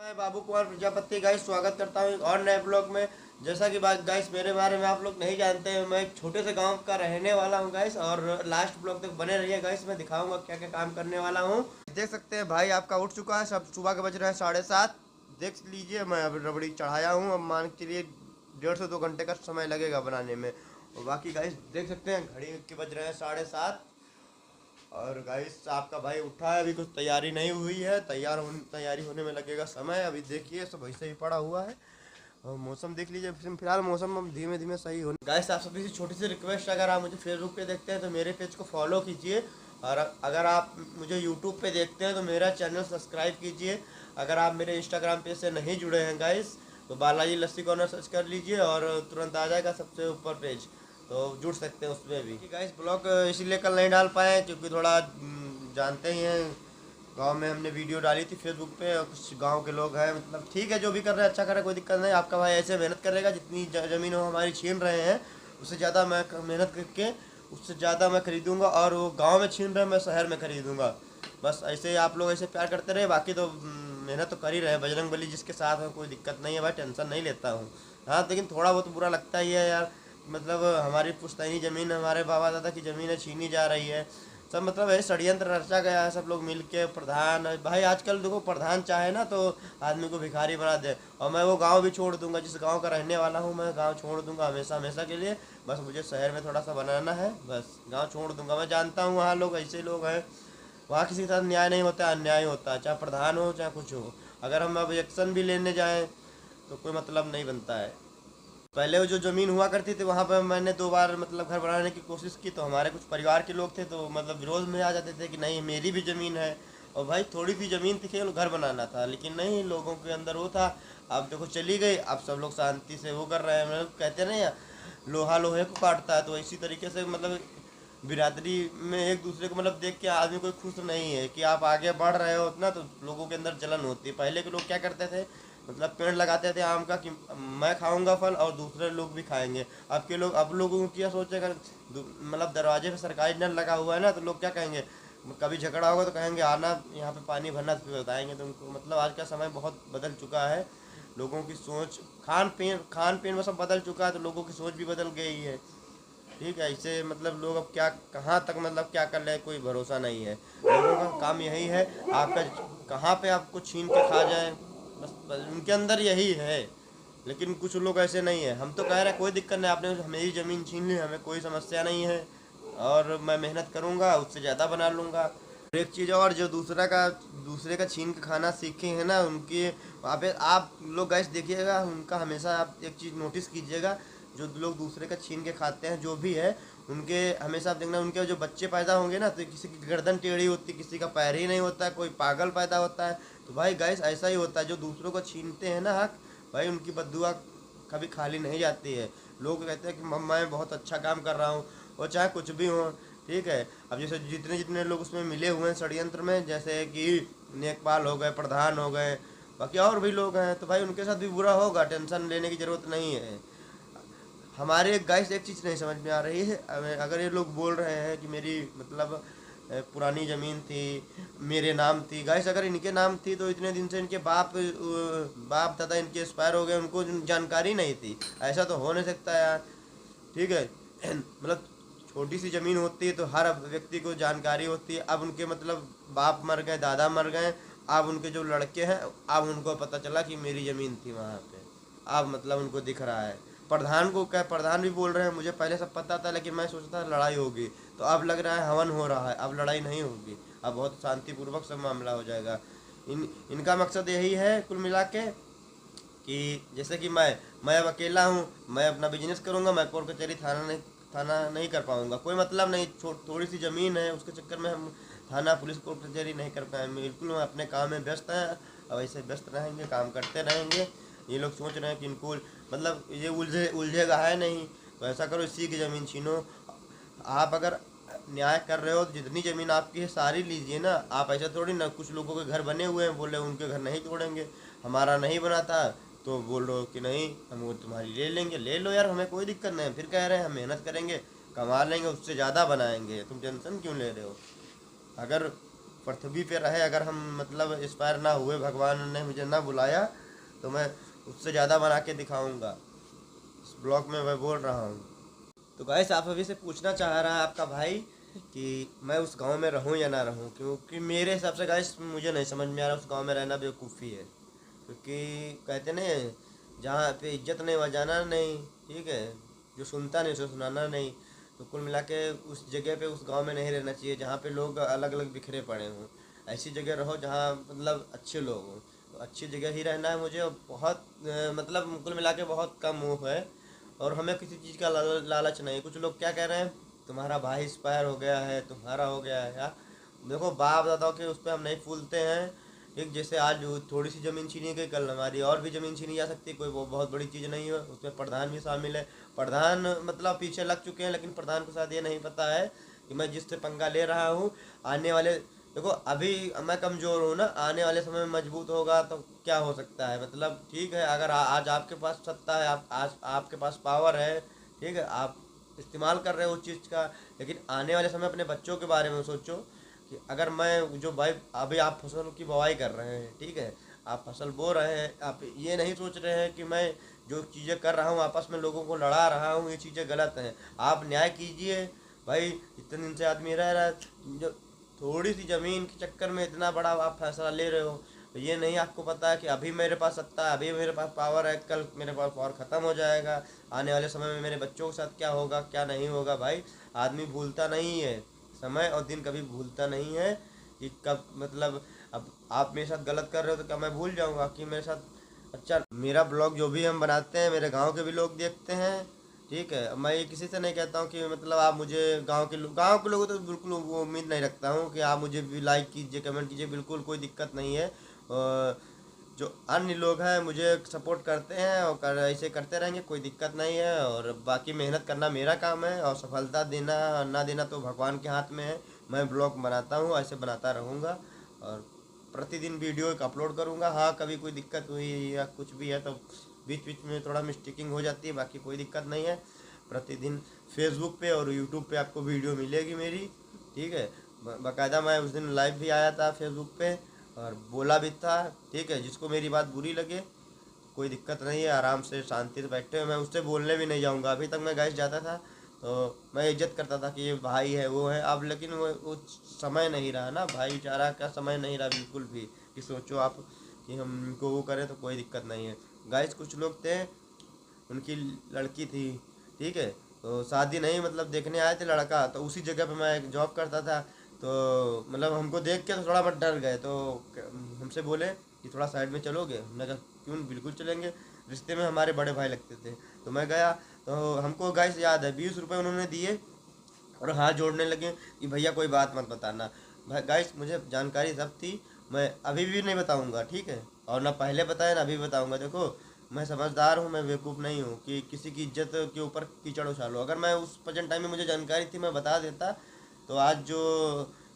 मैं बाबू कुमार प्रजापति गाइस स्वागत करता हूँ एक और नए ब्लॉग में। जैसा कि बात गाइस मेरे बारे में आप लोग नहीं जानते हैं, मैं एक छोटे से गांव का रहने वाला हूँ गाइस। और लास्ट ब्लॉग तक बने रहिए गाइस, मैं दिखाऊंगा क्या क्या काम करने वाला हूँ। देख सकते हैं भाई आपका उठ चुका है, सब सुबह के बज रहे हैं 7:30। देख लीजिए मैं अब रबड़ी चढ़ाया हूँ। अब मान के लिए 1.5 से 2 घंटे का समय लगेगा बनाने में। और बाकी गाइस देख सकते हैं घड़ी के बज रहे हैं 7:30। और गाइस आपका भाई उठा है, अभी कुछ तैयारी नहीं हुई है, तैयारी होने में लगेगा समय। अभी देखिए सब वैसे ही पड़ा हुआ है। और मौसम देख लीजिए, फिलहाल मौसम अब धीमे धीमे सही हो। गाइस आप सभी से छोटी सी रिक्वेस्ट, अगर आप मुझे फेसबुक पे देखते हैं तो मेरे पेज को फॉलो कीजिए। और अगर आप मुझे यूट्यूब पे देखते हैं तो मेरा चैनल सब्सक्राइब कीजिए। अगर आप मेरे इंस्टाग्राम पेज से नहीं जुड़े हैं गाइस तो बालाजी लस्सी कॉर्नर सर्च कर लीजिए और तुरंत आ जाएगा सबसे ऊपर पेज, तो जुड़ सकते हैं उसमें भी। गाइस ब्लॉग इसीलिए कल नहीं डाल पाए क्योंकि थोड़ा जानते ही हैं, गांव में हमने वीडियो डाली थी फेसबुक पे और कुछ गांव के लोग हैं, मतलब ठीक है जो भी कर रहे हैं अच्छा कर रहे हैं, कोई दिक्कत नहीं। आपका भाई ऐसे मेहनत करेगा, जितनी ज़मीन वो हमारी छीन रहे हैं उससे ज़्यादा मैं मेहनत करके उससे ज़्यादा मैं खरीदूंगा। और वो गांव में छीन रहे हैं मैं शहर में खरीदूंगा। बस ऐसे ही आप लोग ऐसे प्यार करते रहे, बाकी तो मेहनत तो कर ही रहे हैं। बजरंग बली जिसके साथ है कोई दिक्कत नहीं है भाई, टेंशन नहीं लेता हूँ। हाँ लेकिन थोड़ा बहुत बुरा लगता ही है यार, मतलब हमारी पुश्तैनी ज़मीन, हमारे बाबा दादा की ज़मीन है, छीनी जा रही है सब। मतलब है षड्यंत्र रचा गया है, सब लोग मिल के। प्रधान भाई आजकल देखो, प्रधान चाहे ना तो आदमी को भिखारी बना दे। और मैं वो गांव भी छोड़ दूंगा, जिस गांव का रहने वाला हूँ मैं गांव छोड़ दूंगा हमेशा हमेशा के लिए। बस मुझे शहर में थोड़ा सा बनाना है, बस गांव छोड़ दूंगा। मैं जानता हूँ वहाँ लोग ऐसे लोग हैं, वहाँ किसी के साथ न्याय नहीं होता, अन्याय होता है, चाहे प्रधान हो चाहे कुछ हो। अगर हम अब एक्शन भी लेने जाएँ तो कोई मतलब नहीं बनता है। पहले वो जो ज़मीन हुआ करती थी वहाँ पर मैंने 2 बार मतलब घर बनाने की कोशिश की, तो हमारे कुछ परिवार के लोग थे तो मतलब विरोध में आ जाते थे कि नहीं मेरी भी ज़मीन है। और भाई थोड़ी सी ज़मीन थी, केवल घर बनाना था, लेकिन नहीं, लोगों के अंदर वो था। अब देखो चली गई, अब सब लोग शांति से वो कर रहे हैं। मतलब कहते नहीं है लोहा लोहे को काटता है, तो इसी तरीके से मतलब बिरादरी में एक दूसरे को मतलब देख के आदमी कोई खुश नहीं है कि आप आगे बढ़ रहे हो उतना, तो लोगों के अंदर जलन होती है। पहले के लोग क्या करते थे, मतलब पेड़ लगाते थे आम का कि मैं खाऊंगा फल और दूसरे लोग भी खाएंगे। अब के लोग, अब लोगों की क्या सोचेगा, मतलब दरवाजे पे सरकारी नल लगा हुआ है ना, तो लोग क्या कहेंगे, कभी झगड़ा होगा तो कहेंगे आना यहाँ पे पानी भरना, तो बताएंगे तुमको। मतलब आज का समय बहुत बदल चुका है, लोगों की सोच, खान पीन में सब बदल चुका है, तो लोगों की सोच भी बदल गई है। ठीक है, इससे मतलब लोग अब क्या कहाँ तक मतलब क्या कर रहे हैं कोई भरोसा नहीं है। लोगों का काम यही है, आपका कहाँ पे आपको छीन के खा जाए, बस उनके अंदर यही है। लेकिन कुछ लोग ऐसे नहीं है, हम तो कह रहे हैं कोई दिक्कत नहीं, आपने मेरी ज़मीन छीन ली, हमें कोई समस्या नहीं है और मैं मेहनत करूँगा उससे ज़्यादा बना लूँगा। और एक चीज़ और, जो दूसरे का छीन के खाना सीखे हैं ना, उनके वहाँ पे आप लोग गैस देखिएगा, उनका हमेशा आप एक चीज़ नोटिस कीजिएगा, जो लोग दूसरे का छीन के खाते हैं जो भी है, उनके हमेशा आप देखना उनके जो बच्चे पैदा होंगे ना, तो किसी की गर्दन टेढ़ी होती, किसी का पैर ही नहीं होता है, कोई पागल पैदा होता है। तो भाई गैस ऐसा ही होता है, जो दूसरों को छीनते हैं ना हक, भाई उनकी बद्दुआ कभी खाली नहीं जाती है। लोग कहते हैं कि मैं बहुत अच्छा काम कर रहा हूँ, और चाहे कुछ भी हो, ठीक है। अब जैसे जितने जितने लोग उसमें मिले हुए हैं षड्यंत्र में, जैसे कि नेकपाल हो गए, प्रधान हो गए, बाकी और भी लोग हैं, तो भाई उनके साथ भी बुरा होगा, टेंशन लेने की ज़रूरत नहीं है। हमारे गाइस एक चीज़ नहीं समझ में आ रही है, अगर ये लोग बोल रहे हैं कि मेरी मतलब पुरानी ज़मीन थी, मेरे नाम थी। गाइस अगर इनके नाम थी तो इतने दिन से इनके बाप दादा इनके एक्सपायर हो गए, उनको जानकारी नहीं थी, ऐसा तो हो नहीं सकता यार। ठीक है मतलब छोटी सी ज़मीन होती है तो हर व्यक्ति को जानकारी होती है। अब उनके मतलब बाप मर गए, दादा मर गए, अब उनके जो लड़के हैं, अब उनको पता चला कि मेरी ज़मीन थी वहाँ पे, अब मतलब उनको दिख रहा है। प्रधान को क्या, प्रधान भी बोल रहे हैं मुझे पहले सब पता था लेकिन मैं सोचता था लड़ाई होगी, तो अब लग रहा है हवन हो रहा है, अब लड़ाई नहीं होगी, अब बहुत शांतिपूर्वक सब मामला हो जाएगा। इनका मकसद यही है कुल मिला के, कि जैसे कि मैं अब अकेला हूँ, मैं अपना बिजनेस करूँगा, मैं कोर्ट कचहरी थाना नहीं कर पाऊँगा, कोई मतलब नहीं। थोड़ी सी ज़मीन है उसके चक्कर में हम थाना पुलिस कोर्ट कचहरी नहीं कर पाए। बिल्कुल हम अपने काम में व्यस्त हैं, अब ऐसे व्यस्त रहेंगे, काम करते रहेंगे। ये लोग सोच रहे हैं कि इनको मतलब ये उलझेगा है नहीं, तो ऐसा करो इसी की ज़मीन छीनो। आप अगर न्याय कर रहे हो तो जितनी ज़मीन आपकी है सारी लीजिए ना। आप ऐसा थोड़ी ना, कुछ लोगों के घर बने हुए हैं, बोले उनके घर नहीं तोड़ेंगे, हमारा नहीं बना था तो बोल रहे हो कि नहीं हम वो तुम्हारी ले लेंगे, ले लो यार, हमें कोई दिक्कत नहीं है। फिर कह रहे हैं हम मेहनत करेंगे, कमा लेंगे, उससे ज़्यादा बनाएंगे, तुम टेंशन क्यों ले रहे हो। अगर पृथ्वी पे रहे, अगर हम मतलब एक्सपायर ना हुए, भगवान ने मुझे ना बुलाया, तो मैं उससे ज़्यादा बना के दिखाऊंगा। इस ब्लॉग में मैं बोल रहा हूँ। तो गाइस आप अभी से पूछना चाह रहा है आपका भाई कि मैं उस गांव में रहूं या ना रहूं, क्योंकि मेरे हिसाब से गाइस मुझे नहीं समझ में आ रहा उस गांव में रहना बेवकूफ़ी है। क्योंकि कहते नहीं, जहाँ पे इज्जत नहीं वहाँ जाना नहीं, ठीक है, जो सुनता नहीं उसे सुनाना नहीं। तो कुल मिला के उस जगह पे, उस गांव में नहीं रहना चाहिए जहाँ पे लोग अलग अलग बिखरे पड़े हों। ऐसी जगह रहो जहाँ मतलब अच्छे लोग हों। तो अच्छी जगह ही रहना है मुझे, और बहुत मतलब कुल मिला के बहुत कम मुँह है, और हमें किसी चीज़ का लालच नहीं। कुछ लोग क्या कह रहे हैं, तुम्हारा भाई एक्सपायर हो गया है, तुम्हारा हो गया है यार। देखो बाप दादाओं के उस पर हम नहीं फूलते हैं। एक जैसे आज थोड़ी सी ज़मीन छीनी गई, कल हमारी और भी ज़मीन छीनी जा सकती है, कोई वो बहुत बड़ी चीज़ नहीं है। उसमें प्रधान भी शामिल है। प्रधान मतलब पीछे लग चुके हैं, लेकिन प्रधान के साथ ये नहीं पता है कि मैं जिससे पंगा ले रहा हूँ आने वाले, देखो अभी मैं कमज़ोर हूँ ना, आने वाले समय में मजबूत होगा तो क्या हो सकता है। मतलब ठीक है, अगर आज आपके पास सत्ता है, आप आज आपके पास पावर है, ठीक है, आप इस्तेमाल कर रहे हो उस चीज़ का, लेकिन आने वाले समय अपने बच्चों के बारे में सोचो कि अगर मैं जो भाई, अभी आप फसल की बुवाई कर रहे हैं, ठीक है, आप फसल बो रहे हैं, आप ये नहीं सोच रहे हैं कि मैं जो चीज़ें कर रहा हूँ, आपस में लोगों को लड़ा रहा हूँ, ये चीज़ें गलत हैं। आप न्याय कीजिए भाई। इतने दिन से आदमी रह रहा है, जो थोड़ी सी ज़मीन के चक्कर में इतना बड़ा आप फैसला ले रहे हो। तो ये नहीं आपको पता है कि अभी मेरे पास सत्ता है, अभी मेरे पास पावर है, कल मेरे पास पावर ख़त्म हो जाएगा। आने वाले समय में मेरे बच्चों के साथ क्या होगा क्या नहीं होगा। भाई आदमी भूलता नहीं है, समय और दिन कभी भूलता नहीं है कि कब मतलब, अब आप मेरे साथ गलत कर रहे हो तो क्या मैं भूल जाऊंगा कि मेरे साथ। अच्छा, मेरा ब्लॉग जो भी हम बनाते हैं मेरे गांव के भी लोग देखते हैं, ठीक है। मैं ये किसी से नहीं कहता हूँ कि मतलब आप मुझे गांव के लोगों तो बिल्कुल वो उम्मीद नहीं रखता हूँ कि आप मुझे भी लाइक कीजिए, कमेंट कीजिए, बिल्कुल कोई दिक्कत नहीं है। जो अन्य लोग हैं मुझे सपोर्ट करते हैं और ऐसे करते रहेंगे, कोई दिक्कत नहीं है। और बाकी मेहनत करना मेरा काम है, और सफलता देना ना देना तो भगवान के हाथ में है। मैं ब्लॉग बनाता हूँ, ऐसे बनाता रहूँगा, और प्रतिदिन वीडियो एक अपलोड करूँगा। हाँ, कभी कोई दिक्कत हुई या कुछ भी है तो बीच बीच में थोड़ा मिस्टेकिंग हो जाती है, बाकी कोई दिक्कत नहीं है। प्रतिदिन फेसबुक पे और यूट्यूब पे आपको वीडियो मिलेगी मेरी, ठीक है। बाकायदा मैं उस दिन लाइव भी आया था फेसबुक पे और बोला भी था, ठीक है। जिसको मेरी बात बुरी लगे कोई दिक्कत नहीं है, आराम से शांति से बैठे हुए, मैं उससे बोलने भी नहीं जाऊंगा। अभी तक मैं गाइस जाता था तो मैं इज्जत करता था कि ये भाई है वो है, अब लेकिन वो समय नहीं रहा ना, भाईचारा का समय नहीं रहा बिल्कुल भी। कि सोचो आप कि हम इनको वो करें तो कोई दिक्कत नहीं है। गाइस कुछ लोग थे, उनकी लड़की थी, ठीक है, तो शादी नहीं मतलब देखने आए थे लड़का, तो उसी जगह पे मैं जॉब करता था। तो मतलब हमको देख के तो थोड़ा बहुत डर गए, तो हमसे बोले कि थोड़ा साइड में चलोगे। हमने कहा क्यों, बिल्कुल चलेंगे, रिश्ते में हमारे बड़े भाई लगते थे। तो मैं गया, तो हमको गाइस याद है 20 रुपये उन्होंने दिए और हाथ जोड़ने लगे कि भैया कोई बात मत बताना। भाई गाइस मुझे जानकारी सब थी, मैं अभी भी नहीं बताऊंगा, ठीक है, और ना पहले बताया ना अभी बताऊंगा। देखो मैं समझदार हूँ, मैं बेवकूफ़ नहीं हूँ कि किसी की इज्जत के ऊपर कीचड़ उछालो। अगर मैं उस प्रेजेंट टाइम में मुझे जानकारी थी मैं बता देता, तो आज जो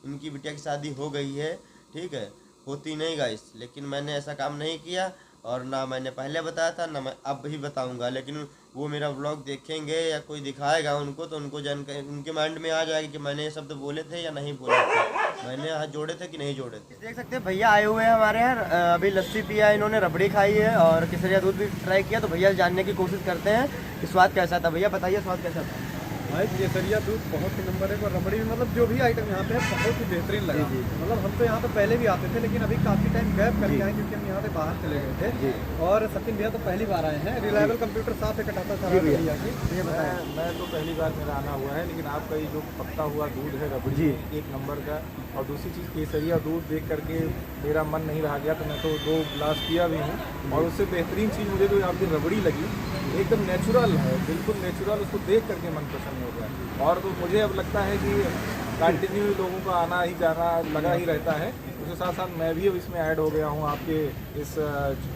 इनकी बिटिया की शादी हो गई है, ठीक है, होती नहीं गाइस। लेकिन मैंने ऐसा काम नहीं किया, और ना मैंने पहले बताया था ना मैं अब भी बताऊंगा। लेकिन वो मेरा व्लॉग देखेंगे या कोई दिखाएगा उनको, तो उनको जानकारी उनके माइंड में आ जाएगी कि मैंने ये शब्द बोले थे या नहीं बोले थे, मैंने हाथ जोड़े थे कि नहीं जोड़े थे। देख सकते हैं भैया आए हुए हैं हमारे यहाँ, अभी लस्सी पिया है इन्होंने, रबड़ी खाई है और केसरिया दूध भी ट्राई किया। तो भैया जानने की कोशिश करते हैं कि स्वाद कैसा था। भैया बताइए स्वाद कैसा था। भाई केसरिया दूध बहुत ही नंबर है, और रबड़ी भी मतलब जो भी आइटम यहाँ पे है बहुत ही बेहतरीन लगा। जी। मतलब हम तो यहाँ पे पहले भी आते थे, लेकिन अभी काफ़ी टाइम गैप करके आए क्योंकि हम यहाँ से बाहर चले गए थे। और सचिन भैया तो पहली बार आए हैं, रिलायबल कंप्यूटर साथ से कटाता था भैया की। ये बताया मैं तो पहली बार मेरा आना हुआ है, लेकिन आपका ये जो पकता हुआ दूध है रबड़ी एक नंबर का। और दूसरी चीज़ केसरिया दूध देख करके मेरा मन नहीं रहा गया, तो मैं तो 2 गिलास पिया भी हूँ। और उससे बेहतरीन चीज़ मुझे जो आपकी रबड़ी लगी, एकदम नेचुरल है, बिल्कुल नेचुरल, उसको देख करके मन प्रसन्न हो गया। और तो मुझे अब लगता है कि कंटिन्यू लोगों का आना ही जाना लगा ही रहता है। उसके साथ साथ मैं भी अब इसमें ऐड हो गया हूँ, आपके इस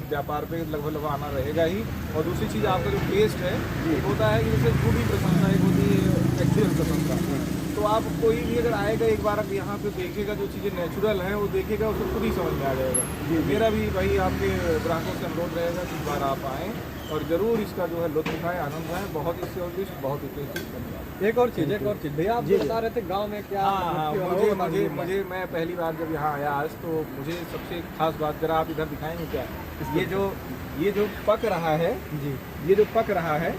व्यापार पे लगभग आना रहेगा ही। और दूसरी चीज़ आपका जो टेस्ट है होता है कि जैसे फूड ही प्रशंसा एक होती है, एक्चुअल नेचुरल किस्म का। तो आप कोई भी अगर आएगा एक बार आप यहाँ पे देखेगा जो चीज़ें नेचुरल हैं वो देखेगा, उसको खुद ही समझ में आ जाएगा। मेरा भी भाई आपके ग्राहकों से अनुरोध रहेगा कि इस बार आप आएँ और ज़रूर इसका जो है लुत्फ उठाएं, आनंद आए। बहुत ही स्वादिष्ट, बहुत ही टेस्टी। धन्यवाद। एक और चीज़ भैया आप जो बता रहे थे गांव में क्या हाँ, मुझे मैं पहली बार जब यहाँ आया आज, तो मुझे सबसे खास बात, जरा आप इधर दिखाएंगे क्या, ये जो पक रहा है जी, ये जो पक रहा है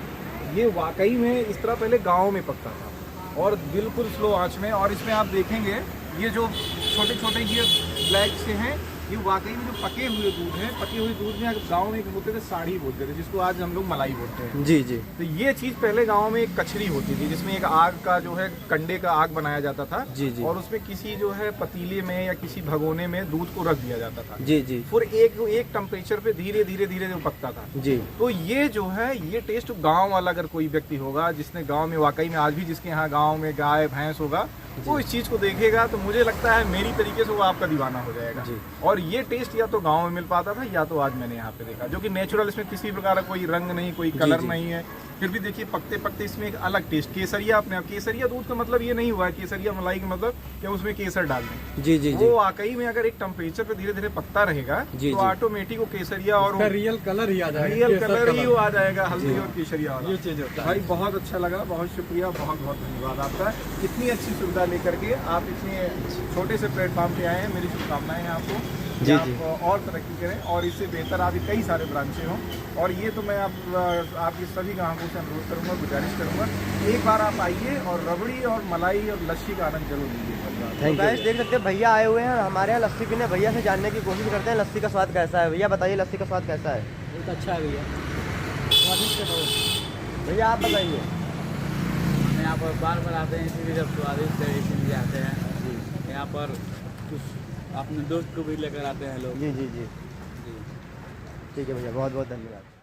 ये वाकई में इस तरह पहले गाँव में पकता था और बिल्कुल स्लो आंच में। और इसमें आप देखेंगे ये जो छोटे छोटे ये ब्लैक से हैं, ये वाकई में जो पके हुए दूध हैं, पके हुए दूध में गांव में होते थे साड़ी बोलते थे, जिसको आज हम लोग मलाई बोलते हैं। जी जी। तो ये चीज़ पहले गांव में एक कचरी होती थी, जिसमें एक आग का जो है कंडे का आग बनाया जाता था। जी जी। और उसमें किसी जो है पतीले में या किसी भगोने में दूध को रख दिया जाता था। जी जी। फिर एक टेम्परेचर पे धीरे धीरे धीरे जो पकता था। जी। तो ये जो है ये टेस्ट गांव वाला अगर कोई व्यक्ति होगा जिसने गांव में वाकई में आज भी जिसके यहाँ गांव में गाय भैंस होगा, वो इस चीज़ को देखेगा तो मुझे लगता है मेरी तरीके से वो आपका दीवाना हो जाएगा। और ये टेस्ट या तो गांव में मिल पाता था या तो आज मैंने यहाँ पे देखा, जो कि नेचुरल, इसमें किसी प्रकार का कोई रंग नहीं, कोई कलर नहीं है, फिर भी देखिए पकते पकते इसमें एक अलग टेस्ट। केसरिया अपने केसरिया दूध का मतलब ये नहीं हुआ है, केसरिया मलाई का मतलब कि उसमें केसर डाल दें। जी जी। वो वाकई में अगर एक टेम्परेचर पे धीरे धीरे पकता रहेगा तो ऑटोमेटिक वो केसरिया और रियल कलर ही आ जाएगा, रियल कलर ही आ जाएगा, हल्दी और केसरिया वाला। ये चीज होता है भाई बहुत अच्छा लगा, बहुत शुक्रिया, बहुत बहुत धन्यवाद आपका। इतनी अच्छी सुविधा लेकर के आप इतने छोटे से प्लेटफॉर्म पे आए हैं, मेरी शुभकामनाएं हैं आपको कि आप और तरक्की करें और इससे बेहतर आप कई सारे ब्रांचें हों। और ये तो मैं आपके सभी ग्राहकों से अनुरोध करूँगा, गुजारिश करूँगा, एक बार आप आइए और रबड़ी और मलाई और लस्सी का आनंद जरूर लीजिए। गाइस देख सकते हैं भैया आए हुए हैं हमारे यहाँ लस्सी पीने। भैया से जानने की कोशिश करते हैं लस्सी का स्वाद कैसा है। भैया बताइए लस्सी का स्वाद कैसा है? बहुत अच्छा है भैया, स्वादिष्ट है बहुत। भैया आप बताइए। हम यहाँ पर बार बार आते हैं, इसीलिए जब स्वादिष्ट है इसीलिए आते हैं। यहाँ पर कुछ अपने दोस्त को भी लेकर आते हैं लोग। जी जी जी। ठीक है भैया, बहुत बहुत धन्यवाद।